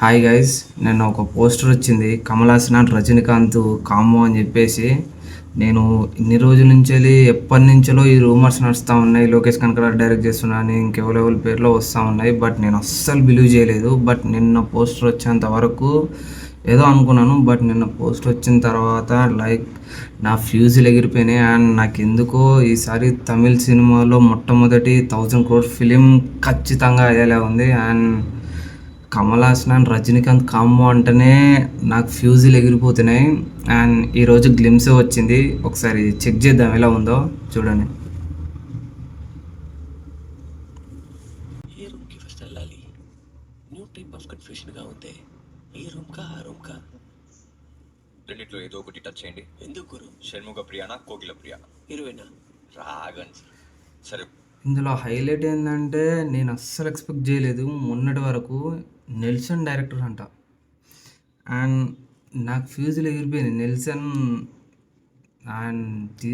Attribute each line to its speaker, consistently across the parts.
Speaker 1: Hi guys, నిన్న ఒక poster వచ్చింది కమల్ హాసన్ అండ్ రజనీకాంత్ కాంబో అని చెప్పేసి. నేను ఇన్ని రోజుల నుంచి ఎప్పటి నుంచో ఈ రూమర్స్ నడుస్తూ ఉన్నాయి, లోకేష్ కనకరాజ్ డైరెక్ట్ చేస్తున్నా అని ఇంకెవరెవరి పేర్లో వస్తూ ఉన్నాయి. బట్ నేను అస్సలు బిలీవ్ చేయలేదు. బట్ నిన్న పోస్టర్ వచ్చేంత వరకు ఏదో అనుకున్నాను. బట్ నిన్న పోస్టర్ వచ్చిన తర్వాత నా ఫ్యూజులు ఎగిరిపోయినాయి. అండ్ నాకు ఎందుకో ఈసారి తమిళ్ సినిమాలో మొట్టమొదటి 1000 crore ఫిలిం ఖచ్చితంగా అయ్యేలా ఉంది. And Kamal Haasan and Rajinikanth combo అంటేనే నాకు ఫ్యూజులు ఎగిరిపోతున్నాయి. అండ్ ఈరోజు గ్లిమ్స్ వచ్చింది, ఒకసారి చెక్ చేద్దాం ఎలా ఉందో చూడండి.
Speaker 2: ఏ రూమ్కి ఫస్ట్ వెళ్ళాలి? న్యూ టైప్ ఆఫ్ కన్ఫ్యూషన్గా ఉంది. ఈ రూమ్కా ఆ రూమ్కా?
Speaker 3: రెండిట్లో ఏదో ఒకటి టచ్ చేయండి.
Speaker 2: ఎందుకు గురు?
Speaker 3: షణ్ముఖ ప్రియానా, కోకిల ప్రియా?
Speaker 2: హీరోయినా?
Speaker 3: రాగన్. సరే,
Speaker 1: ఇందులో హైలైట్ ఏంటంటే నేను అస్సలు ఎక్స్పెక్ట్ చేయలేదు. మొన్నటి వరకు నెల్సన్ డైరెక్టర్ అంట. అండ్ నాకు ఫ్యూజులు ఎగిరిపోయింది. నెల్సన్ అండ్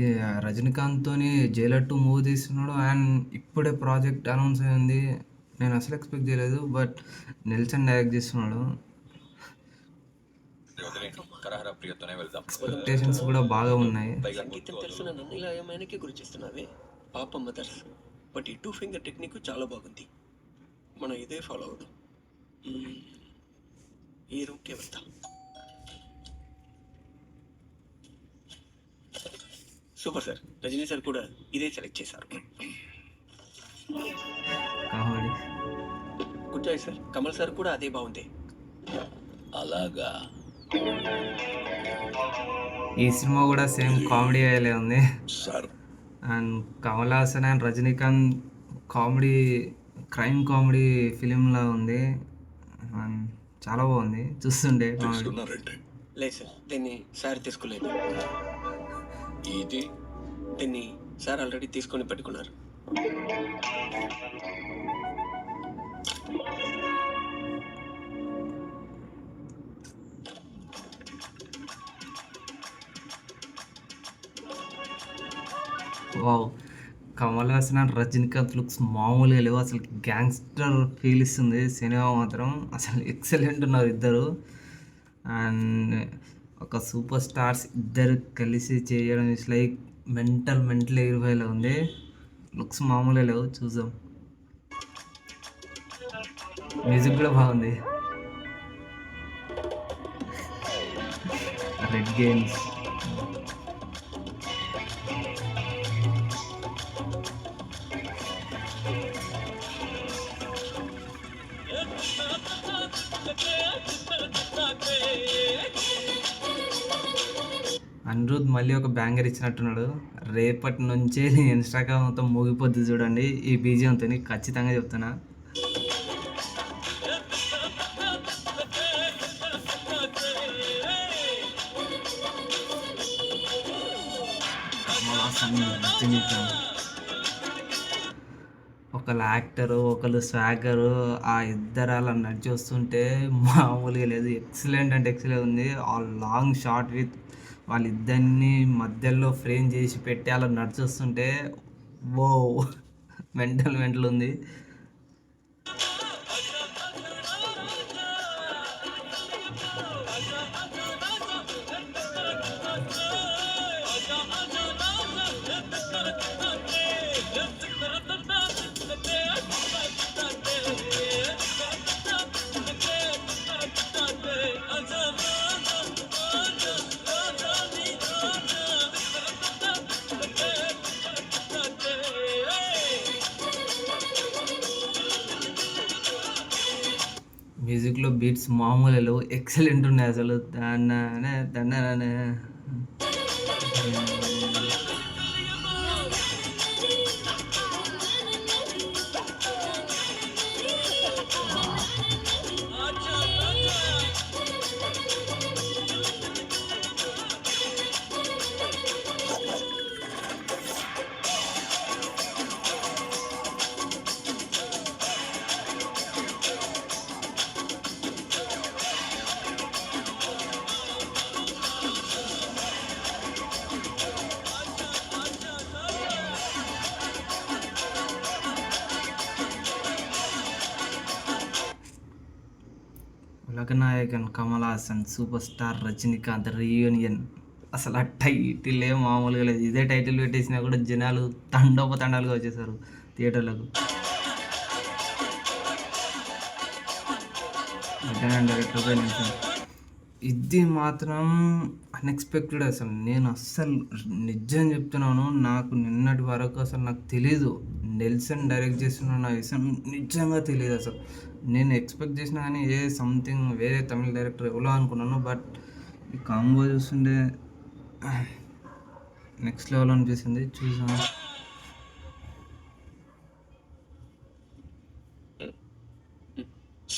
Speaker 1: రజనీకాంత్తో జైలర్ 2 మూవీ తీస్తున్నాడు. అండ్ ఇప్పుడే ప్రాజెక్ట్ అనౌన్స్ అయింది. నేను అసలు ఎక్స్పెక్ట్ చేయలేదు. బట్ నెల్సన్ డైరెక్ట్ చేస్తున్నాడు.
Speaker 3: కరహర ప్రియతోనే వెళ్దాం.
Speaker 1: ఎక్స్పెక్టేషన్స్ కూడా బాగా ఉన్నాయి.
Speaker 2: సంగీతం తెలిసిన నన్ను ఇలా ఏమైనాకి గురి చేస్తున్నావే పాప మదర్స్. బట్ ఈ 2 ఫింగర్ టెక్నిక్ చాలా బాగుంది. మనం ఇదే ఫాలో అవుదాం. ఈ రూమ్కే వెళ్తాం. Super sir. రజనీ సార్ కూడా ఇదే సెలెక్ట్ చేశారు.
Speaker 1: Comedy.
Speaker 2: Good choice sir. Kamal sir కూడా అదే బాగుంది.
Speaker 3: అలాగా?
Speaker 1: ఈ సినిమా కూడా సేమ్ కామెడీ అయ్యేలా ఉంది.
Speaker 3: Sir,
Speaker 1: and Kamal Haasan and Rajinikanth comedy, crime comedy ఫిలింలా ఉంది. అండ్ చాలా బాగుంది చూస్తుంటే కామెడీ.
Speaker 2: లేదు సార్, దీన్ని సార్ తీసుకోలేదు.
Speaker 3: ఇది
Speaker 2: దీన్ని సార్ ఆల్రెడీ తీసుకొని పెట్టుకున్నారు.
Speaker 1: Wow, Kamal Haasan and Rajinikanth looks మామూలుగా లేవు. అసలు గ్యాంగ్స్టర్ ఫీల్ ఇస్తుంది సినిమా మాత్రం. అసలు ఎక్సలెంట్ ఉన్నారు ఇద్దరు. అండ్ ఒక సూపర్ స్టార్స్ ఇద్దరు కలిసి చేయడం ఇట్స్ లైక్ మెంటల్ ఎగిరిపోయేలా ఉంది. లుక్స్ మామూలుగా లేవు. చూద్దాం. మ్యూజిక్ కూడా బాగుంది. Red games. అనిరుద్ మళ్ళీ ఒక బ్యాంగర్ ఇచ్చినట్టున్నాడు. రేపటి నుంచే నీ ఇన్స్టాగ్రామ్ మొత్తం మోగిపోద్ది చూడండి ఈ బీజియంతో, ఖచ్చితంగా చెప్తున్నా. ఒకళ్ళు యాక్టరు, ఒకళ్ళు స్వాగరు, ఆ ఇద్దరు అలా నడిచి వస్తుంటే మామూలుగా లేదు. ఎక్సలెంట్ అంటే ఎక్సలెంట్ ఉంది. ఆ లాంగ్ షాట్ విత్ వాళ్ళిద్దరిని మధ్యలో ఫ్రేమ్ చేసి పెట్టి అలా నడిచి వస్తుంటే ఓ మెంటల్ ఉంది. మ్యూజిక్లో బీట్స్ మామూలు లేవు, ఎక్సలెంట్ ఉన్నాయి అసలు. దన్న Ulaganayagan Kamal Haasan super star Rajinikanth reunion. అసలు ఆ టైటిల్ ఏం మామూలుగా లేదు. ఇదే టైటిల్ పెట్టేసినా కూడా జనాలు తండోపతండాలుగా వచ్చేసారు థియేటర్లకు. డైరెక్టర్ ఇది మాత్రం అన్ఎక్స్పెక్టెడ్. అసలు నేను అస్సలు నిజం చెప్తున్నాను, నాకు నిన్నటి వరకు అసలు నాకు తెలీదు నెల్సన్ డైరెక్ట్ చేస్తున్న నా విషయం నిజంగా తెలియదు. అసలు నేను ఎక్స్పెక్ట్ చేసినా కానీ సంథింగ్ వేరే తమిళ డైరెక్టర్ ఎవరో అనుకున్నాను. బట్ ఈ కాంబో చూస్తుండే నెక్స్ట్ లెవెల్ అనిపిస్తుంది. చూసాను.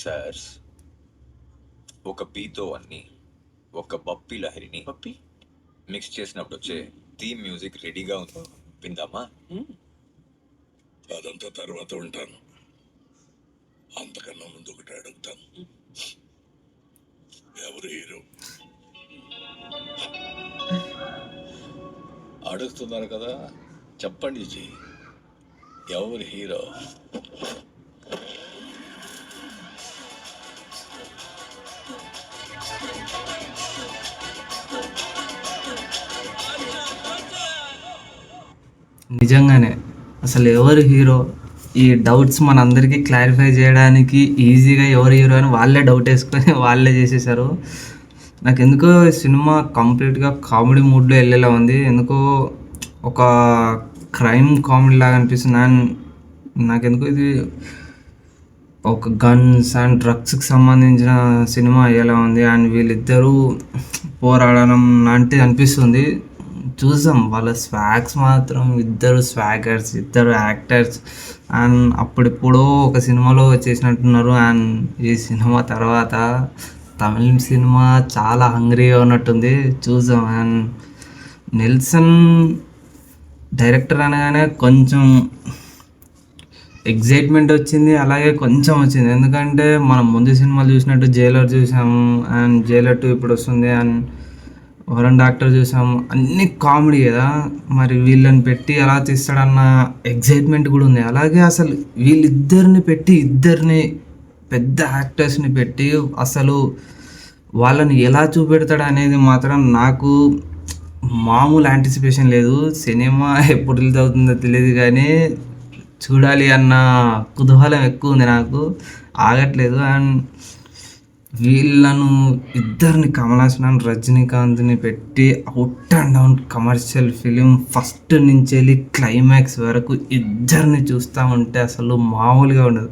Speaker 3: సార్, ఒక పీతో అన్ని ఒక బప్పి లహరిని
Speaker 2: పప్పి
Speaker 3: మిక్స్ చేసినప్పుడు వచ్చే థీమ్ మ్యూజిక్ రెడీగా ఉంది, విందామా?
Speaker 4: అదంతా తర్వాత ఉంటాను. అంతకన్నా ముందు ఒకటి అడుగుతాను. ఎవరు హీరో? అడుగుతున్నారు కదా, చెప్పండి జీ, ఎవరు హీరో?
Speaker 1: నిజంగానే అసలు ఎవరు హీరో, ఈ డౌట్స్ మనందరికీ క్లారిఫై చేయడానికి ఈజీగా ఎవరు హీరో అని వాళ్ళే డౌట్ వేసుకొని వాళ్ళే చేసేసారు. నాకు ఎందుకో ఈ సినిమా కంప్లీట్గా కామెడీ మూడ్లో వెళ్ళేలా ఉంది. ఎందుకో ఒక క్రైమ్ కామెడీ లాగా అనిపిస్తుంది. అండ్ నాకెందుకో ఇది ఒక గన్స్ అండ్ డ్రగ్స్కి సంబంధించిన సినిమా అయ్యేలా ఉంది. అండ్ వీళ్ళిద్దరూ పోరాడడం లాంటిది అనిపిస్తుంది. చూసాం వాళ్ళ స్వాగ్స్ మాత్రం, ఇద్దరు స్వాగర్స్, ఇద్దరు యాక్టర్స్. అండ్ అప్పుడెప్పుడో ఒక సినిమాలో చేసినట్టున్నారు. అండ్ ఈ సినిమా తర్వాత తమిళ సినిమా చాలా హంగ్రీగా ఉన్నట్టుంది. చూసాం. అండ్ నెల్సన్ డైరెక్టర్ అనగానే కొంచెం ఎగ్జైట్మెంట్ వచ్చింది, అలాగే కొంచెం వచ్చింది. ఎందుకంటే మనం ముందు సినిమాలు చూసినట్టు జైలర్ చూసాము, అండ్ జైలర్ 2 ఇప్పుడు వస్తుంది. అండ్ వరుణ్ డాక్టర్ చూసాము, అన్ని కామెడీ కదా. మరి వీళ్ళని పెట్టి ఎలా తీస్తాడన్న ఎగ్జైట్మెంట్ కూడా ఉంది. అలాగే అసలు వీళ్ళిద్దరిని పెట్టి, ఇద్దరిని పెద్ద యాక్టర్స్ని పెట్టి అసలు వాళ్ళని ఎలా చూపెడతాడు అనేది మాత్రం నాకు మామూలు యాంటిసిపేషన్ లేదు. సినిమా ఎప్పుడు రిలీజ్ అవుతుందో తెలియదు కానీ చూడాలి అన్న కుతూహలం ఎక్కువ ఉంది నాకు, ఆగట్లేదు. అండ్ వీళ్ళను ఇద్దరిని కమల్ హాసన్ అండ్ రజనీకాంత్ని పెట్టి out and down commercial film first నుంచి వెళ్ళి క్లైమాక్స్ వరకు ఇద్దరిని చూస్తూ ఉంటే అసలు మామూలుగా ఉండదు.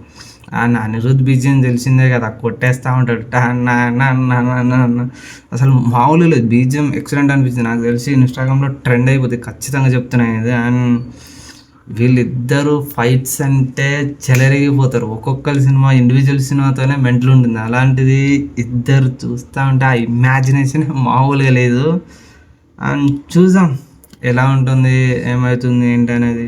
Speaker 1: అండ్ అనిరుద్ధ్ బీజియం తెలిసిందే కదా, కొట్టేస్తూ ఉంటాడు అన్న. అసలు మామూలు లేదు, బీజియం ఎక్సలెంట్ అనిపించింది. నాకు తెలిసి ఇన్స్టాగ్రామ్లో ట్రెండ్ అయిపోతుంది, ఖచ్చితంగా చెప్తున్నాను ఇది. అండ్ వీళ్ళిద్దరూ ఫైట్స్ అంటే చెలరేగిపోతారు. ఒక్కొక్కరి సినిమా ఇండివిజువల్ సినిమాతోనే మెంటల్ ఉంటుంది, అలాంటిది ఇద్దరు చూస్తూ ఉంటే ఆ ఇమాజినేషన్ మామూలుగా లేదు. అండ్ చూద్దాం ఎలా ఉంటుంది, ఏమవుతుంది ఏంటి అనేది.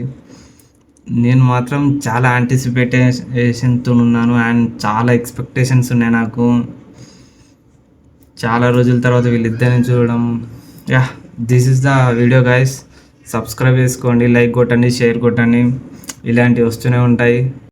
Speaker 1: నేను మాత్రం చాలా యాంటిసిపేషన్తో ఉన్నాను. అండ్ చాలా ఎక్స్పెక్టేషన్స్ ఉన్నాయి నాకు. చాలా రోజుల తర్వాత వీళ్ళిద్దరిని చూడడం. This is the video guys. Subscribe చేసుకోండి, లైక్ కొట్టండి, షేర్ కొట్టండి, ఇలాంటివి వస్తూనే ఉంటాయి.